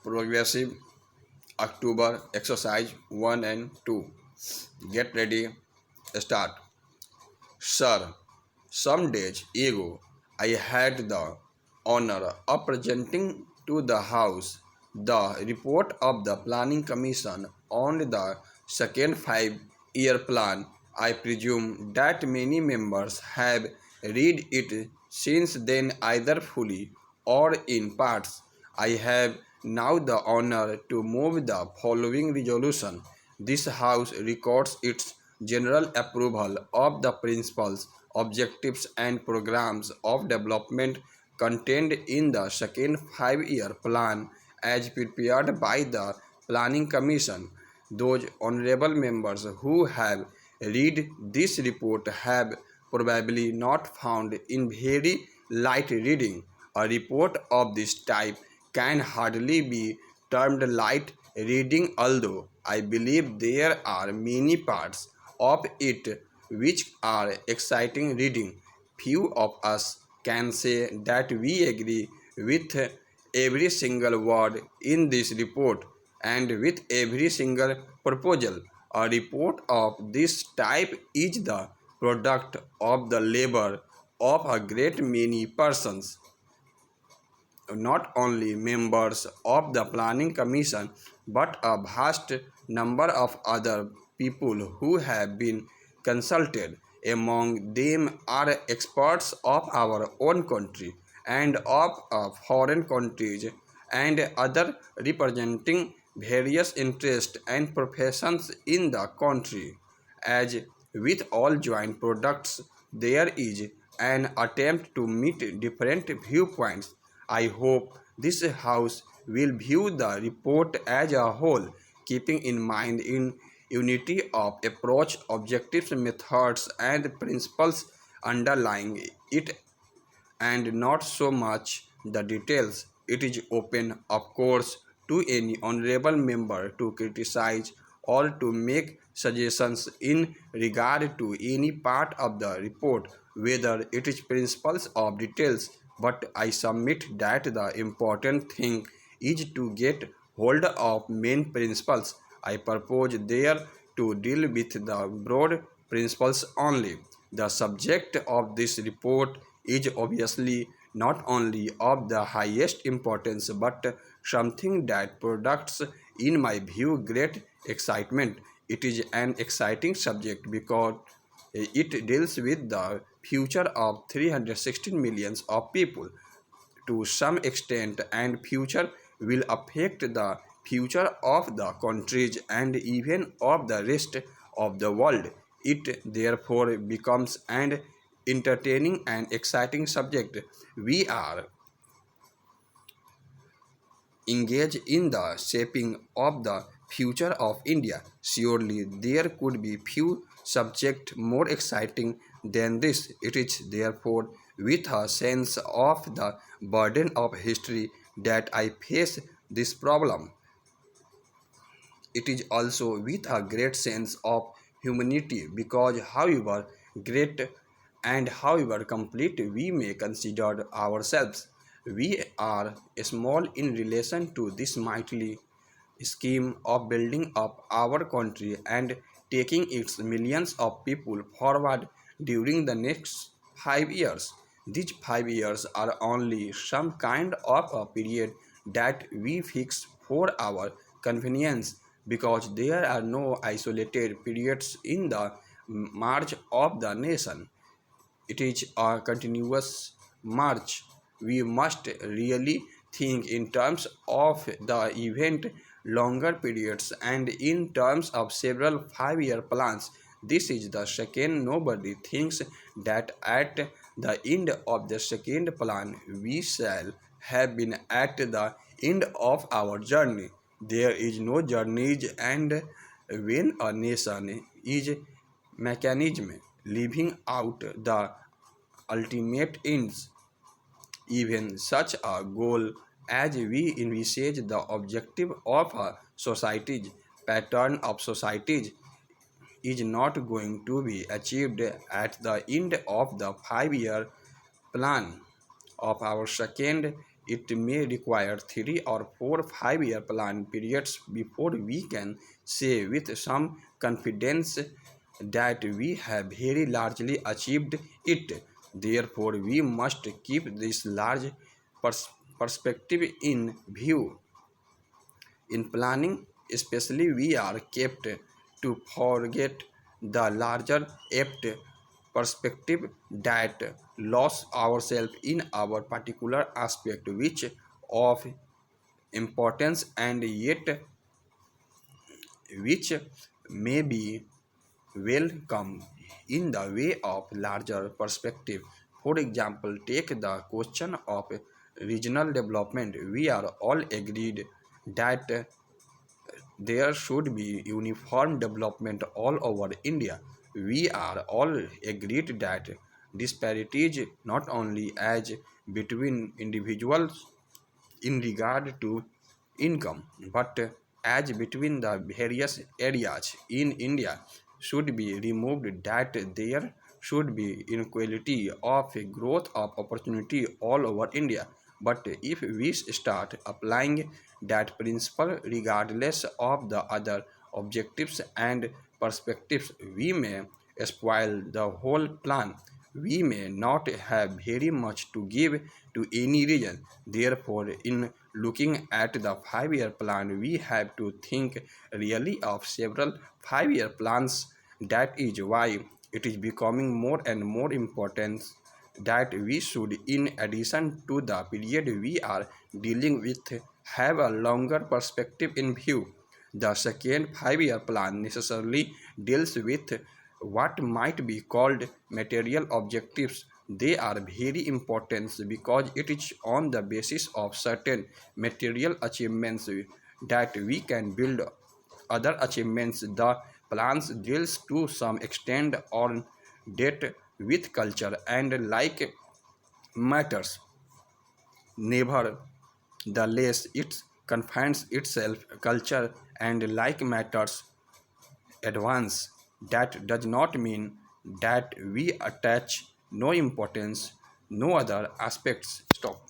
Progressive October exercise 1 and 2. Get ready, start. Sir, some days ago I had the honor of presenting to the House the report of the Planning Commission on the second 5-year plan. I presume that many members have read it since then either fully or in parts. I have now the honor to move the following resolution. This House records its general approval of the principles, objectives, and programs of development contained in the second 5-year plan as prepared by the Planning Commission. Those honorable members who have read this report have probably not found in very light reading. A report of this type can hardly be termed light reading, although I believe there are many parts of it which are exciting reading. Few of us can say that we agree with every single word in this report and with every single proposal. A report of this type is the product of the labor of a great many persons, not only members of the Planning Commission, but a vast number of other people who have been consulted. Among them are experts of our own country and of foreign countries and other representing various interests and professions in the country. As with all joint products, there is an attempt to meet different viewpoints. I hope this House will view the report as a whole, keeping in mind in unity of approach, objectives, methods, and principles underlying it, and not so much the details. It is open, of course, to any honorable member to criticize or to make suggestions in regard to any part of the report, whether it is principles or details. But I submit that the important thing is to get hold of main principles. I propose there to deal with the broad principles only. The subject of this report is obviously not only of the highest importance but something that products, in my view, great excitement. It is an exciting subject because it deals with the future of 316 millions of people to some extent, and future will affect the future of the countries and even of the rest of the world. It therefore becomes an entertaining and exciting subject. We are engaged in the shaping of the future of India. Surely there could be few subjects more exciting than this. It is therefore with a sense of the burden of history that I face this problem. It is also with a great sense of humanity because, however great and however complete we may consider ourselves, we are small in relation to this mighty scheme of building up our country and taking its millions of people forward during the next 5 years. These 5 years are only some kind of a period that we fix for our convenience because there are no isolated periods in the march of the nation. It is a continuous march. We must really think in terms of the event longer periods and in terms of several 5-year plans. This is the second. Nobody thinks that at the end of the second plan we shall have been at the end of our journey. There is no journey, and when a nation is mechanism leaving out the ultimate ends, even such a goal as we envisage the objective of a society's pattern of societies is not going to be achieved at the end of the 5-year plan of our second it may require 3 or 4 5 year plan periods before we can say with some confidence that we have very largely achieved it. Therefore, we must keep this large pers- perspective in view. In planning, especially, we are kept to forget the larger apt perspective that lose ourselves in our particular aspect, which of importance and yet which may be welcome in the way of larger perspective. For example, take the question of regional development. We are all agreed that there should be uniform development all over India. We are all agreed that disparities not only as between individuals in regard to income, but as between the various areas in India should be removed, that there should be inequality of growth of opportunity all over India. But if we start applying that principle regardless of the other objectives and perspectives, we may spoil the whole plan. We may not have very much to give to any region. Therefore, in looking at the 5 year plan, we have to think really of several 5 year plans. That is why it is becoming more and more important that we should, in addition to the period we are dealing with, have a longer perspective in view. The second 5 year plan necessarily deals with what might be called material objectives. They are very important because it is on the basis of certain material achievements that we can build other achievements. The plans deals to some extent on date with culture and like matters. Never the less it confines itself culture and like matters advance. That does not mean that we attach no importance, no other aspects. Stop.